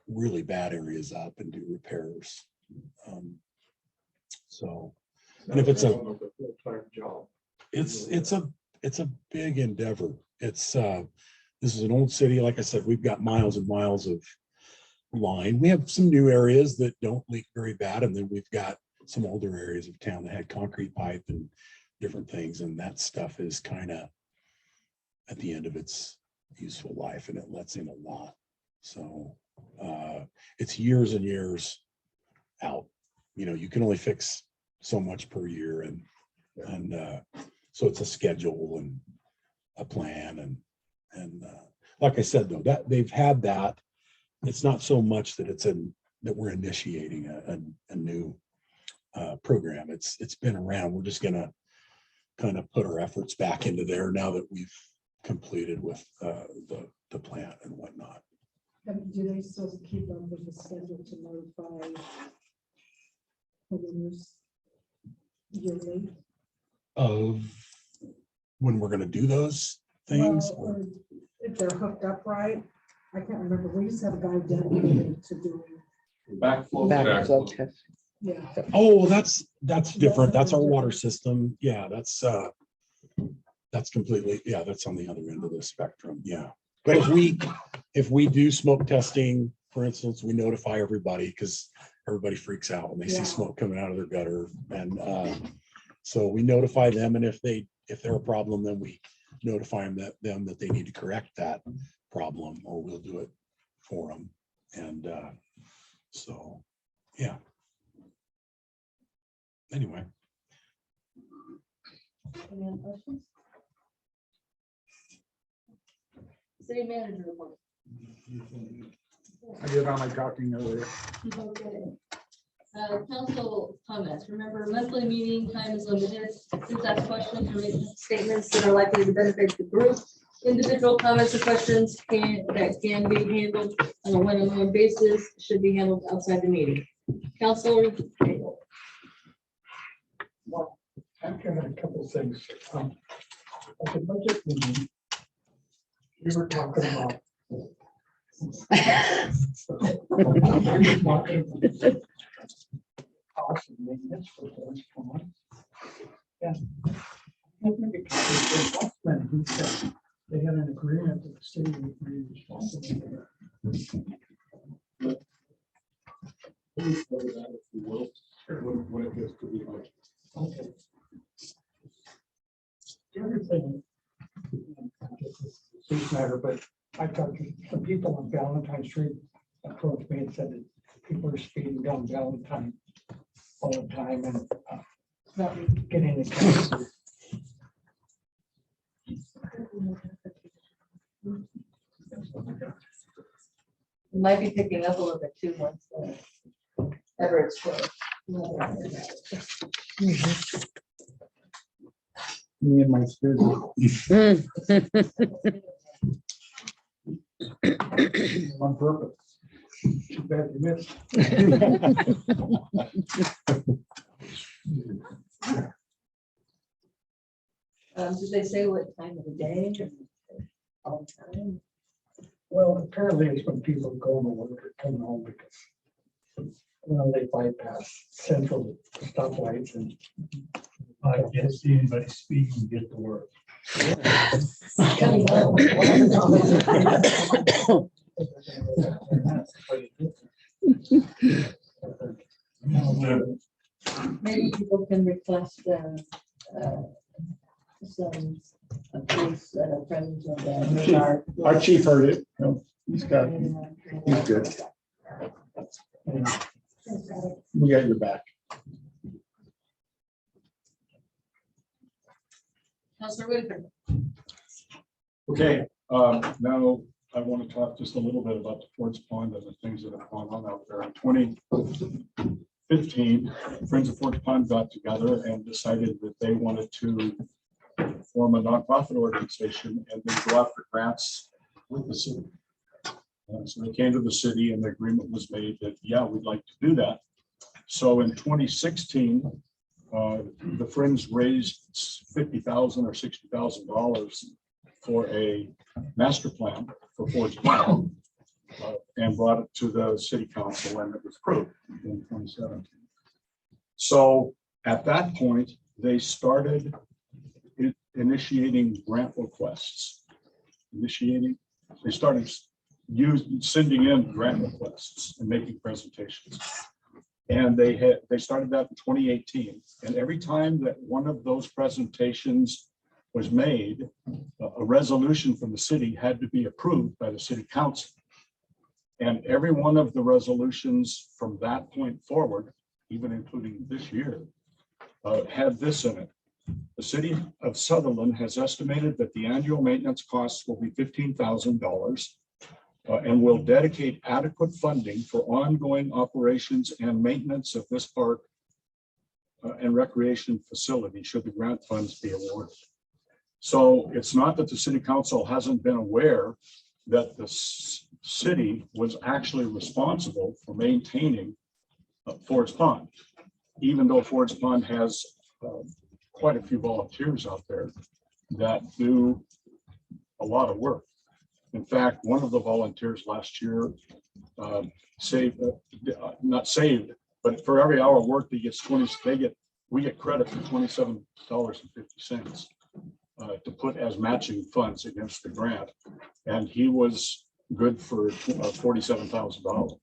really bad areas up and do repairs. So, and if it's a full-time job. it's a big endeavor. It's this is an old city. Like I said, we've got miles and miles of line. We have some new areas that don't leak very bad, and then we've got some older areas of town that had concrete pipe and different things, and that stuff is kind of at the end of its useful life, and it lets in a lot. So it's years and years out. You know, you can only fix so much per year, and so it's a schedule and a plan, and like I said, though, that they've had that. It's not so much that that we're initiating a new program. It's been around. We're just gonna kind of put our efforts back into there now that we've completed with the plant and whatnot. Do they still keep up with the schedule to notify homeowners yearly? Of when we're gonna do those things? Well, or if they're hooked up right, I can't remember. We used to have a guy dedicated to doing. Backflow test. Yeah. Oh, that's different. That's our water system. Yeah, that's completely, yeah, that's on the other end of the spectrum. Yeah. But if we do smoke testing, for instance, we notify everybody because everybody freaks out when they see smoke coming out of their gutter. And so we notify them, and if they're a problem, then we notify them that they need to correct that problem, or we'll do it for them. And so, yeah. Anyway. Any other questions? City manager report. I did all my talking earlier. Okay. Council comments. Remember, monthly meeting time is limited. Please ask questions or make statements that are likely to benefit the group. Individual comments or questions that can be handled on a one-on-one basis should be handled outside the meeting. Councilor Cagle. Well, I've got a couple of things. At the budget meeting, we were talking about. Cost of maintenance for those ponds. And I think it was the Buckman who said they had an agreement that the city would be responsible for. Please go to that if you will. When it gets to be like. Okay. The other thing, it's a matter, but I talked to some people on Valentine Street, approached me and said that people are speeding down Valentine all the time and not getting the council. Might be picking up a little bit too once Everett's closed. Me and my student. On purpose. Too bad you missed. Did they say what time of the day? All the time? Well, apparently it's when people go to work or come home because they bypass central stoplights and. I can't see anybody speeding and get to work. Maybe people can request some police presence of the. Our chief heard it. He's got, he's good. We got your back. Councilor Whitaker. Okay, now I want to talk just a little bit about the Ford's Pond and the things that have gone on out there. In 2015, Friends of Ford's Pond got together and decided that they wanted to form a nonprofit organization and then go after grants with the city. So they came to the city and the agreement was made that, yeah, we'd like to do that. So in 2016, the Friends raised $50,000 or $60,000 for a master plan for Ford's Pond, and brought it to the city council, and it was approved in 2017. So at that point, they started initiating grant requests. They started sending in grant requests and making presentations. And they started that in 2018. And every time that one of those presentations was made, a resolution from the city had to be approved by the city council. And every one of the resolutions from that point forward, even including this year, had this in it. The city of Sutherland has estimated that the annual maintenance costs will be $15,000 and will dedicate adequate funding for ongoing operations and maintenance of this park and recreation facility should the grant funds be awarded. So it's not that the city council hasn't been aware that the city was actually responsible for maintaining Ford's Pond, even though Ford's Pond has quite a few volunteers out there that do a lot of work. In fact, one of the volunteers last year not saved, but for every hour work he gets we get credit for $27.50 to put as matching funds against the grant, and he was good for $47,000.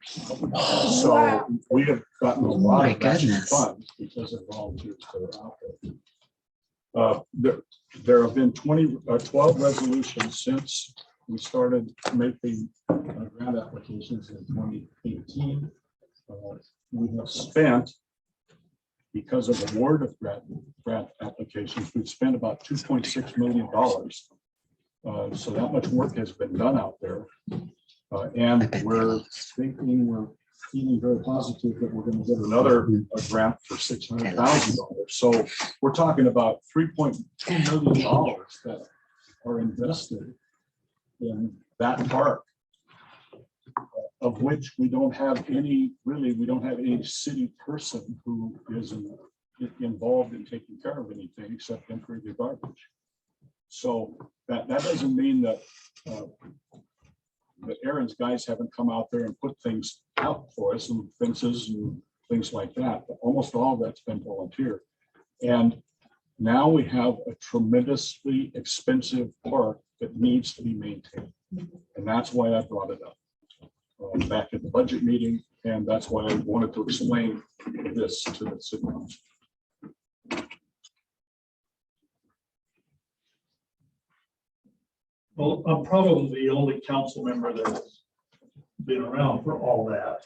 So we have gotten a lot of matching funds because of volunteers that are out there. There have been 12 resolutions since we started making grant applications in 2018. We have spent, because of the award of grant applications, we've spent about $2.6 million. So that much work has been done out there. And we're feeling very positive that we're going to get another grant for $600,000. So we're talking about $3.2 million that are invested in that park, of which we don't have any city person who is involved in taking care of anything except emptying the garbage. So that doesn't mean that that Aaron's guys haven't come out there and put things out for us, and fences and things like that. But almost all of that's been volunteer. And now we have a tremendously expensive park that needs to be maintained. And that's why I brought it up back at the budget meeting. And that's why I wanted to explain this to the city council. Well, I'm probably the only council member that's been around for all that.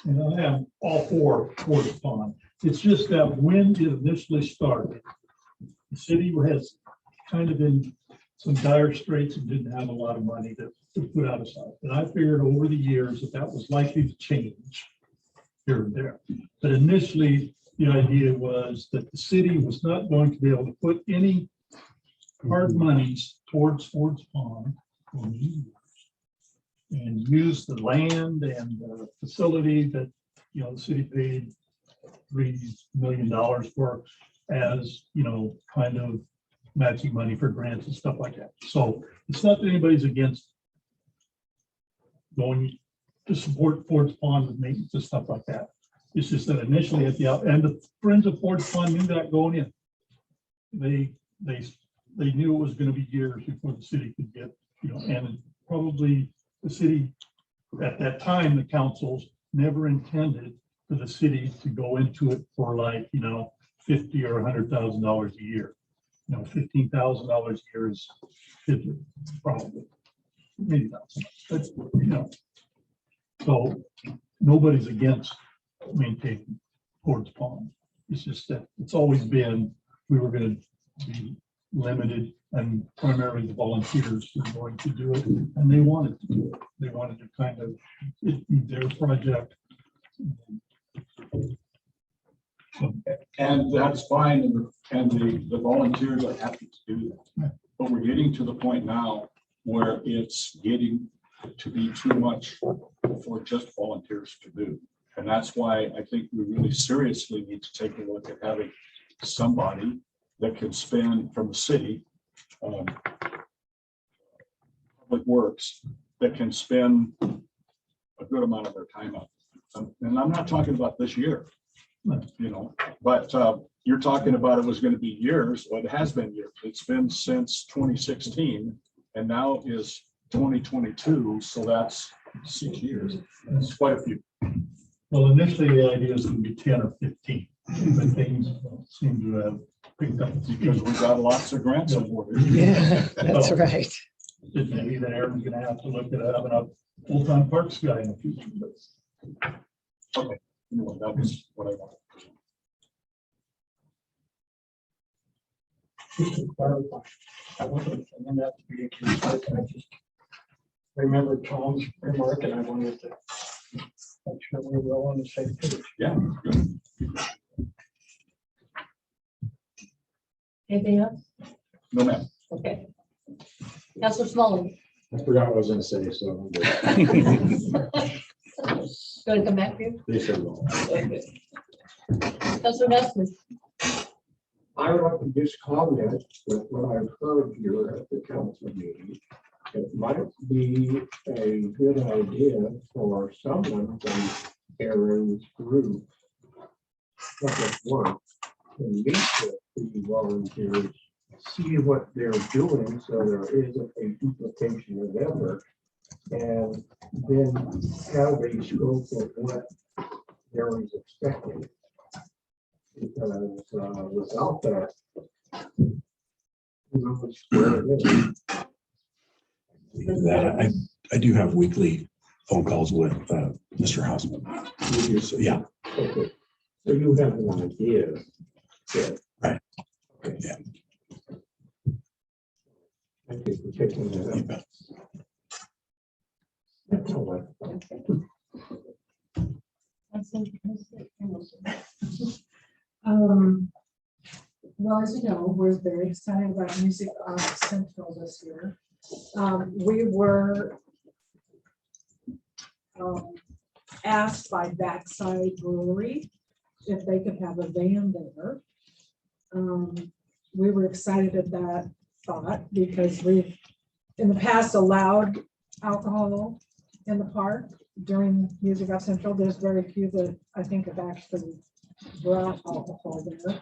And I am all for Ford's Pond. It's just that when it initially started, the city has kind of in some dire straits and didn't have a lot of money to put out aside. And I figured over the years that was likely to change here and there. But initially, the idea was that the city was not going to be able to put any hard monies towards Ford's Pond and use the land and the facility that, the city paid $3 million for as, kind of matching money for grants and stuff like that. So it's not that anybody's against going to support Ford's Pond with maintenance and stuff like that. It's just that initially at the end, the Friends of Ford's Pond knew that going in. They knew it was going to be years before the city could get, and probably the city at that time, the councils never intended for the city to go into it for like, $50,000 or $100,000 a year. $15,000 a year is probably maybe not so much, but so nobody's against maintaining Ford's Pond. It's just that it's always been, we were going to be limited, and primarily the volunteers were going to do it, and they wanted to do it. They wanted to kind of be their project. And that's fine, and the volunteers are happy to do that. But we're getting to the point now where it's getting to be too much for just volunteers to do. And that's why I think we really seriously need to take a look at having somebody that can spend from the city, public works, that can spend a good amount of their time up. And I'm not talking about this year, you know, but you're talking about it was going to be years. Well, it has been years. It's been since 2016 and now is 2022. So that's 6 years. That's quite a few. Well, initially the idea is going to be 10 or 15, but things seem to have picked up. Because we got lots of grants awarded. Yeah, that's right. Maybe that Aaron's going to have to look at having a full-time parks guy in the future. But Okay, anyway, that was what I wanted. Just to clarify, I wasn't in that meeting, I just remembered Tom's remark and I wanted to make sure we were all on the same page. Yeah, good. Anything else? No, ma'am. Okay. Counselor Smalley, I forgot what I was gonna say, so. I'm good. going to come back to you? They said no. Okay. Counselor Nestor, I would like to just comment with what I've heard here at the council meeting. It might be a good idea for someone from Aaron's group public work to meet with the volunteers, see what they're doing, so there isn't a duplication of effort, and then have a scope of what Aaron's expecting. Because without that, who knows where it is. That I do have weekly phone calls with Mr. Hausman. So, yeah, Okay, so you have an idea. Yeah. right. Okay. Yeah. Thank you for taking that You up. bet. That's all Well, as you know, we're very excited about Music Central this year. We were asked by Backside Brewery if they could have a van there. We were excited at that thought because we've in the past allowed alcohol in the park during Music Off Central. There's very few that I think have actually brought alcohol there.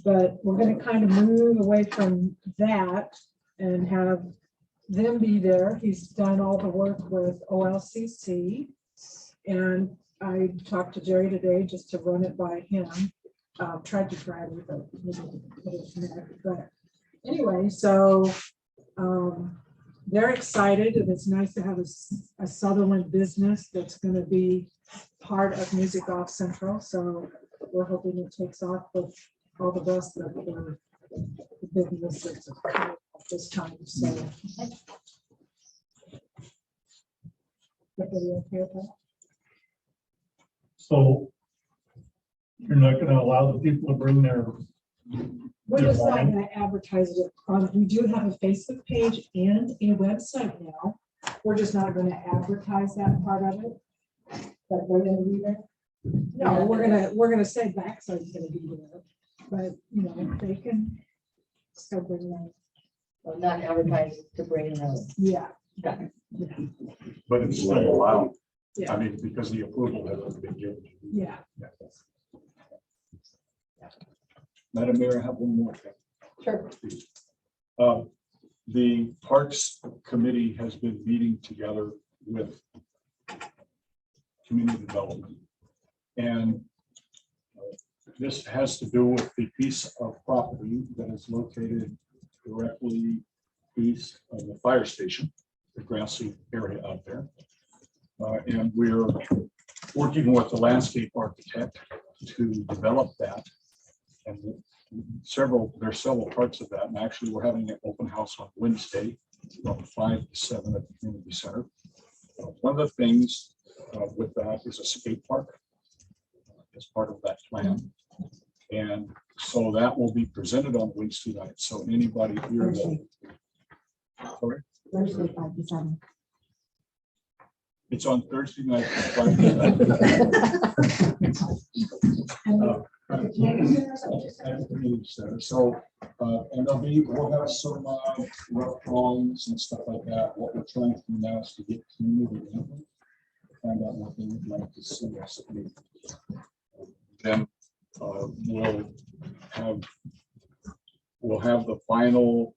But we're going to kind of move away from that and have them be there. He's done all the work with OLCC. And I talked to Jerry today just to run it by him. Tried to Friday, but but anyway, so they're excited, and it's nice to have a Sutherland business that's going to be part of Music Off Central. So we're hoping it takes off with all the rest of the businesses this time. So everybody okay with that? so you're not going to allow the people to bring their. We're just not going to advertise it. We do have a Facebook page and a website now. We're just not going to advertise that part of it. But we're going to be there. No, we're gonna say Backside's gonna be there, but you know, they can still bring them. well, not advertised to bring them. Yeah. Got it. But it's still allowed. Yeah. I mean, because the approval hasn't been given. Yeah. Madam Mayor, I have one more thing. Sure. The Parks Committee has been meeting together with community development. And this has to do with the piece of property that is located directly east of the fire station, the grassy area out there. And we're working with the landscape architect to develop that. And there's several parts of that. And actually, we're having an open house on Wednesday from 5 to 7 at the community center. One of the things with that is a skate park as part of that plan. And so that will be presented on Wednesday night. So anybody here that, sorry? Thursday, 5 to 7. It's on Thursday night. So, and we'll have some rough drawings and stuff like that. What we're trying to do now is to get community input. Find out what they would like to see us do. Then we'll have the final,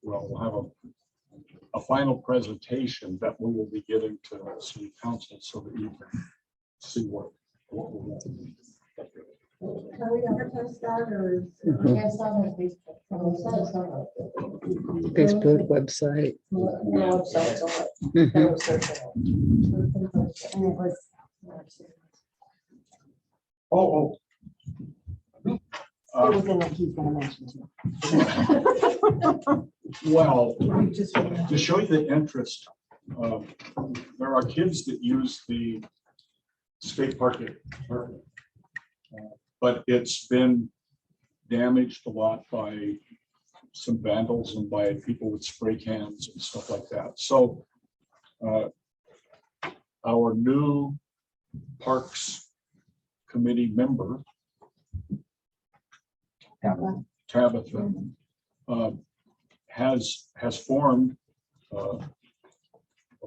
we'll have a final presentation that we will be giving to the city council so that you can see what we want to do. Can we advertise that or? Mhm. Yeah, it's not on Facebook. It's not on Facebook website. No, website, so Mhm. that was search it. And it was, Oh. it was in that he's gonna mention too. Well, to show you the interest, there are kids that use the skate park, but it's been damaged a lot by some vandals and by people with spray cans and stuff like that. So our new Parks Committee member, Tabitha, has formed a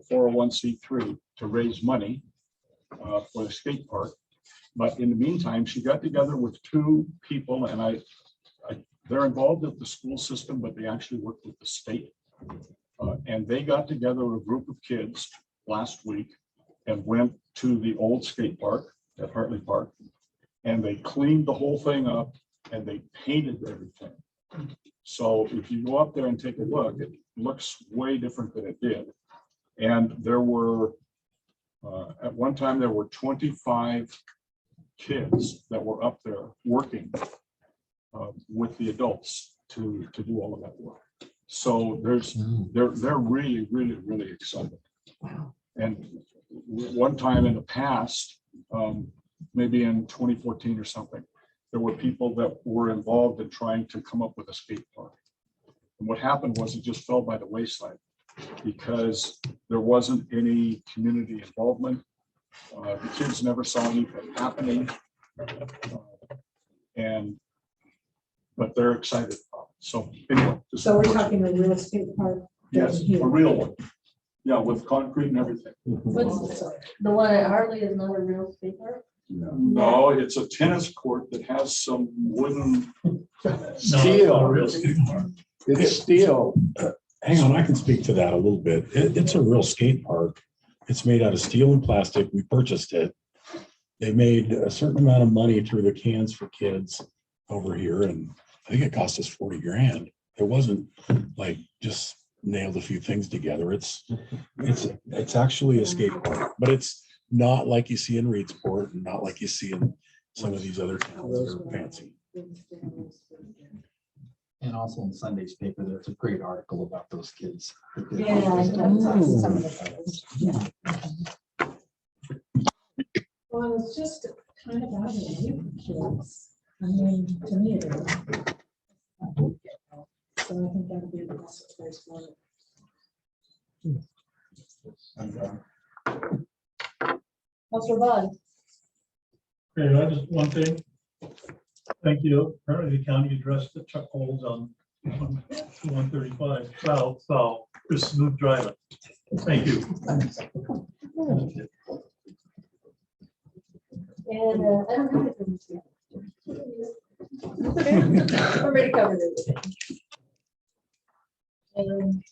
401c3 to raise money for the skate park. But in the meantime, she got together with two people, and they're involved with the school system, but they actually work with the state. And they got together a group of kids last week and went to the old skate park at Hartley Park, and they cleaned the whole thing up and they painted everything. So if you go up there and take a look, it looks way different than it did. And there were, at one time, there were 25 kids that were up there working with the adults to do all of that work. So they're really, really, really excited. Wow. And one time in the past, maybe in 2014 or something, there were people that were involved in trying to come up with a skate park. And what happened was it just fell by the wayside because there wasn't any community involvement. The kids never saw anything happening. But they're excited about it. So anyway. So we're talking a real estate park. Yes, a real one. Yeah, with concrete and everything. What's the one at Hartley is not a real skate park? No, it's a tennis court that has some wooden. Steel. It's steel. Hang on, I can speak to that a little bit. It's a real skate park. It's made out of steel and plastic. We purchased it. They made a certain amount of money through the Cans for Kids over here, and I think it cost us 40 grand. It wasn't like just nailed a few things together. It's actually a skate park, but it's not like you see in Reedsport and not like you see in some of these other towns that are fancy. And also in Sunday's paper, there's a great article about those kids. Yeah, some of the photos. Yeah. Well, it's just kind of out of the kids. I mean, to me, it is. So I think that'd be the best place for it. Councilor Bond. Okay, I just one thing. Thank you. Apparently the county addressed the chuck holes on 135 south, so just smooth driving. Thank you. And I don't have it. Already covered everything.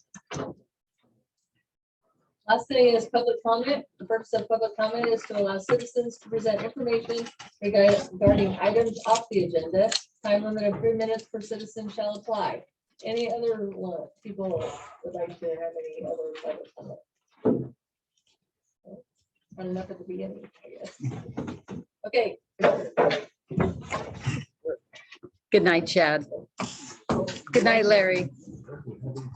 Last thing is public comment. The purpose of public comment is to allow citizens to present information regarding items off the agenda. Time limit of 3 minutes per citizen shall apply. Any other people would like to have any other public comment? Enough at the beginning, I guess. Okay. Good night, Chad. Good night, Larry.